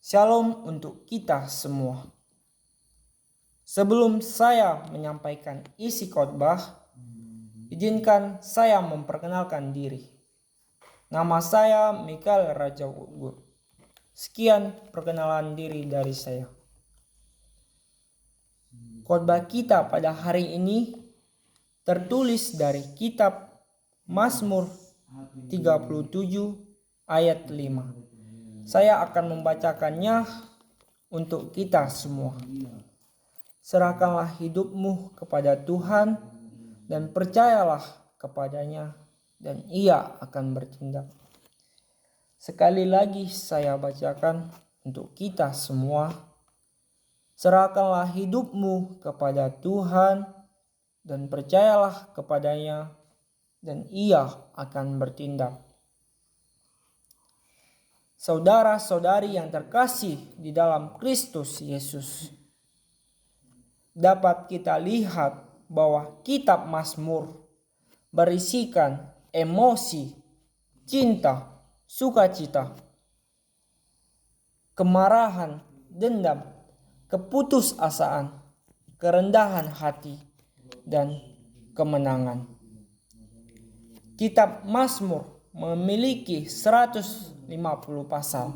Shalom untuk kita semua. Sebelum saya menyampaikan isi khotbah, izinkan saya memperkenalkan diri. Nama saya Mikael Raja Ugo. Sekian perkenalan diri dari saya. Khotbah kita pada hari ini tertulis dari kitab Mazmur 37 ayat 5. Saya akan membacakannya untuk kita semua. Serahkanlah hidupmu kepada Tuhan dan percayalah kepadanya dan Ia akan bertindak. Sekali lagi saya bacakan untuk kita semua. Serahkanlah hidupmu kepada Tuhan dan percayalah kepadanya dan Ia akan bertindak. Saudara-saudari yang terkasih di dalam Kristus Yesus, dapat kita lihat bahwa kitab Mazmur berisikan emosi, cinta, sukacita, kemarahan, dendam, keputusasaan, kerendahan hati, dan kemenangan. Kitab Mazmur memiliki 150 pasal,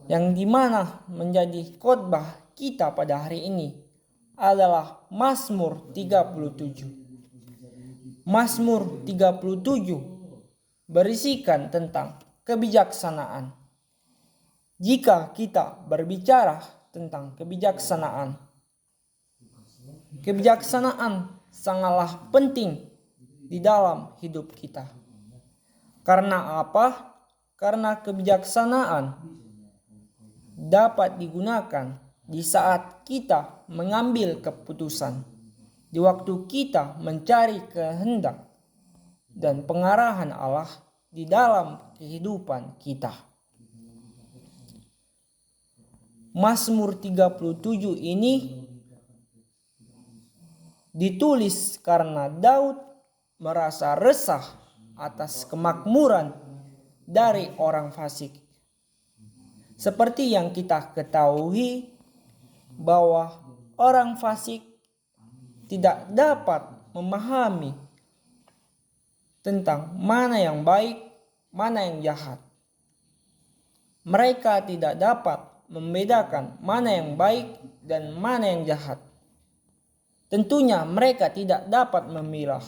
yang dimana menjadi khotbah kita pada hari ini adalah Mazmur 37. Mazmur 37 berisikan tentang kebijaksanaan. Jika kita berbicara tentang kebijaksanaan sangatlah penting di dalam hidup kita. Karena apa? Karena kebijaksanaan dapat digunakan di saat kita mengambil keputusan, di waktu kita mencari kehendak dan pengarahan Allah di dalam kehidupan kita. Mazmur 37 ini ditulis karena Daud merasa resah atas kemakmuran dari orang fasik. Seperti yang kita ketahui bahwa orang fasik tidak dapat memahami tentang mana yang baik, mana yang jahat. Mereka tidak dapat membedakan mana yang baik dan mana yang jahat. Tentunya mereka tidak dapat memilah.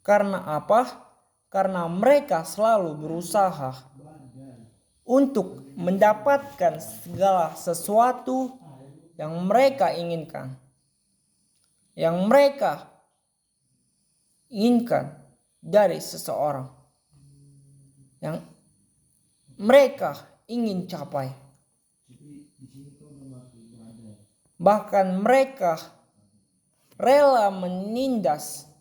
Karena apa? Karena mereka selalu berusaha untuk mendapatkan segala sesuatu yang mereka inginkan. Yang mereka inginkan dari seseorang. Yang mereka ingin capai. Bahkan mereka rela menindas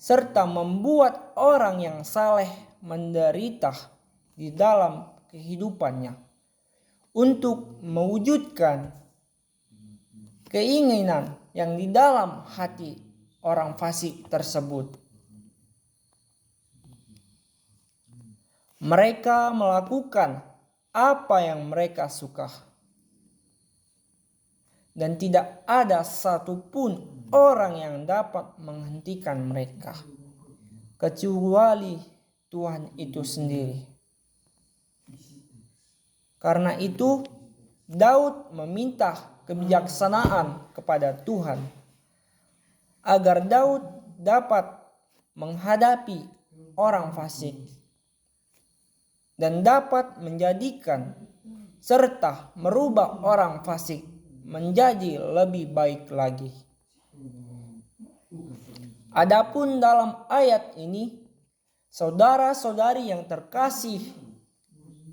serta membuat orang yang saleh menderita di dalam kehidupannya untuk mewujudkan keinginan yang di dalam hati orang fasik tersebut. Mereka melakukan apa yang mereka suka. Dan tidak ada satupun orang yang dapat menghentikan mereka, kecuali Tuhan itu sendiri. Karena itu, Daud meminta kebijaksanaan kepada Tuhan, agar Daud dapat menghadapi orang fasik dan dapat menjadikan serta merubah orang fasik menjadi lebih baik lagi. Adapun dalam ayat ini, saudara-saudari yang terkasih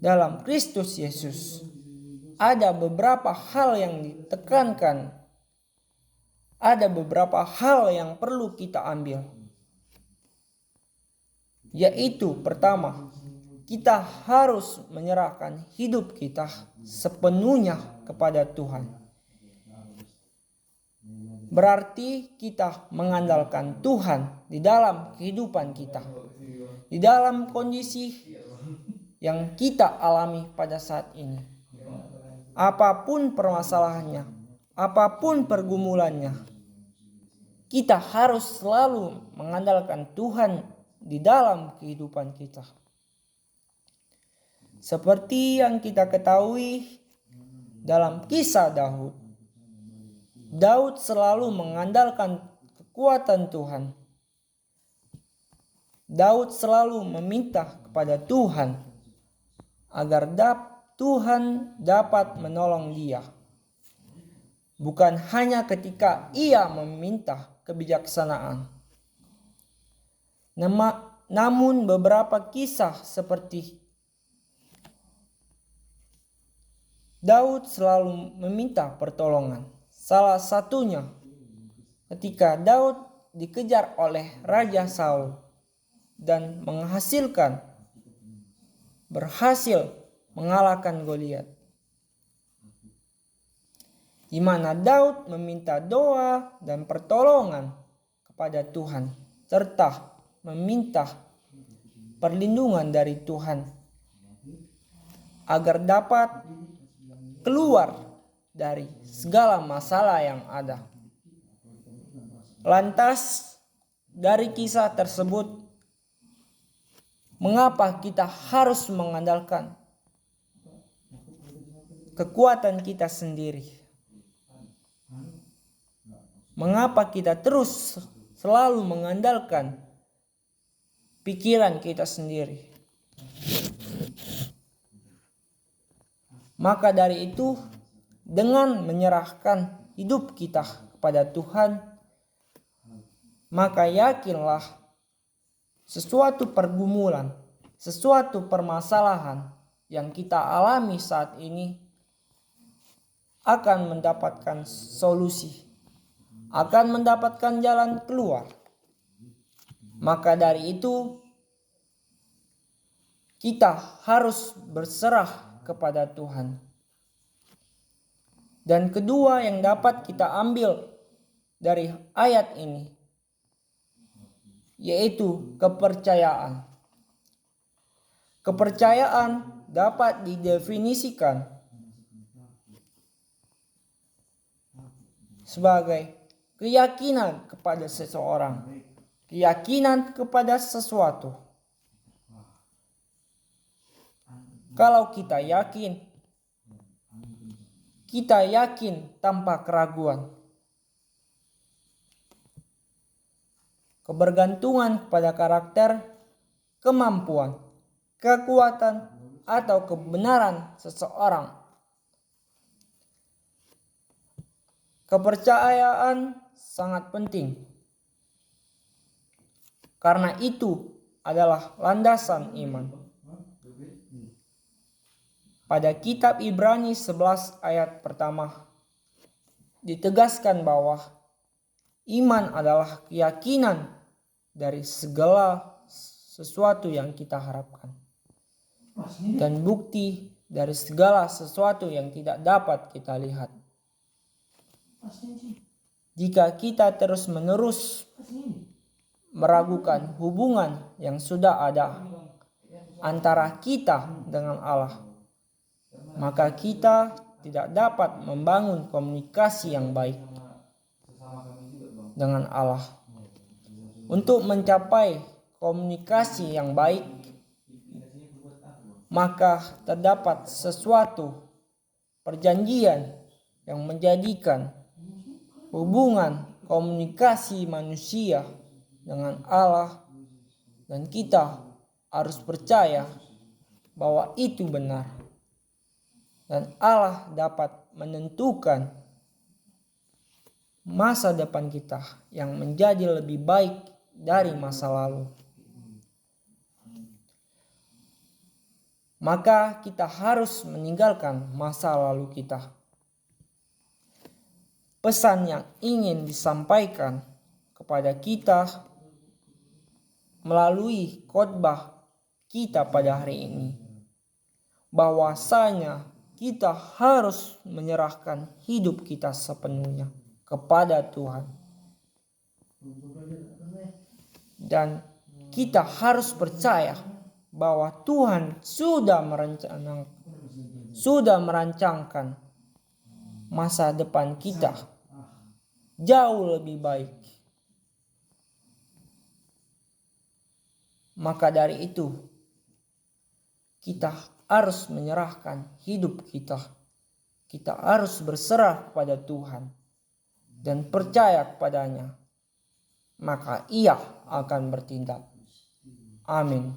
dalam Kristus Yesus, ada beberapa hal yang ditekankan, ada beberapa hal yang perlu kita ambil. Yaitu pertama, kita harus menyerahkan hidup kita sepenuhnya kepada Tuhan. berarti kita mengandalkan Tuhan di dalam kehidupan kita, di dalam kondisi yang kita alami pada saat ini. Apapun permasalahannya, apapun pergumulannya, kita harus selalu mengandalkan Tuhan di dalam kehidupan kita. Seperti yang kita ketahui dalam kisah Daud, Daud selalu mengandalkan kekuatan Tuhan. Daud selalu meminta kepada Tuhan agar Tuhan dapat menolong dia. Bukan hanya ketika ia meminta kebijaksanaan. Namun beberapa kisah seperti Daud selalu meminta pertolongan. Salah satunya ketika Daud dikejar oleh Raja Saul dan berhasil mengalahkan Goliat, di mana Daud meminta doa dan pertolongan kepada Tuhan serta meminta perlindungan dari Tuhan agar dapat keluar dari segala masalah yang ada. Lantas dari kisah tersebut, mengapa kita harus mengandalkan kekuatan kita sendiri? Mengapa kita terus selalu mengandalkan pikiran kita sendiri? Maka dari itu, dengan menyerahkan hidup kita kepada Tuhan, maka yakinlah sesuatu pergumulan, sesuatu permasalahan yang kita alami saat ini akan mendapatkan solusi, akan mendapatkan jalan keluar. Maka dari itu, kita harus berserah kepada Tuhan. Dan kedua yang dapat kita ambil dari ayat ini, yaitu kepercayaan. Kepercayaan dapat didefinisikan sebagai keyakinan kepada seseorang, keyakinan kepada sesuatu. Kalau kita yakin tanpa keraguan. Kebergantungan kepada karakter, kemampuan, kekuatan, atau kebenaran seseorang. Kepercayaan sangat penting. Karena itu adalah landasan iman. Pada kitab Ibrani 11 ayat pertama ditegaskan bahwa iman adalah keyakinan dari segala sesuatu yang kita harapkan dan bukti dari segala sesuatu yang tidak dapat kita lihat. Jika kita terus-menerus meragukan hubungan yang sudah ada antara kita dengan Allah, maka kita tidak dapat membangun komunikasi yang baik dengan Allah. Untuk mencapai komunikasi yang baik, maka terdapat sesuatu perjanjian yang menjadikan hubungan komunikasi manusia dengan Allah, dan kita harus percaya bahwa itu benar. Dan Allah dapat menentukan masa depan kita yang menjadi lebih baik dari masa lalu. Maka kita harus meninggalkan masa lalu kita. Pesan yang ingin disampaikan kepada kita melalui khotbah kita pada hari ini, bahwasanya kita harus menyerahkan hidup kita sepenuhnya kepada Tuhan. Dan kita harus percaya bahwa Tuhan sudah merancangkan masa depan kita jauh lebih baik. Maka dari itu, kita harus menyerahkan hidup kita. Kita harus berserah kepada Tuhan dan percaya kepadanya. Maka Ia akan bertindak. Amin.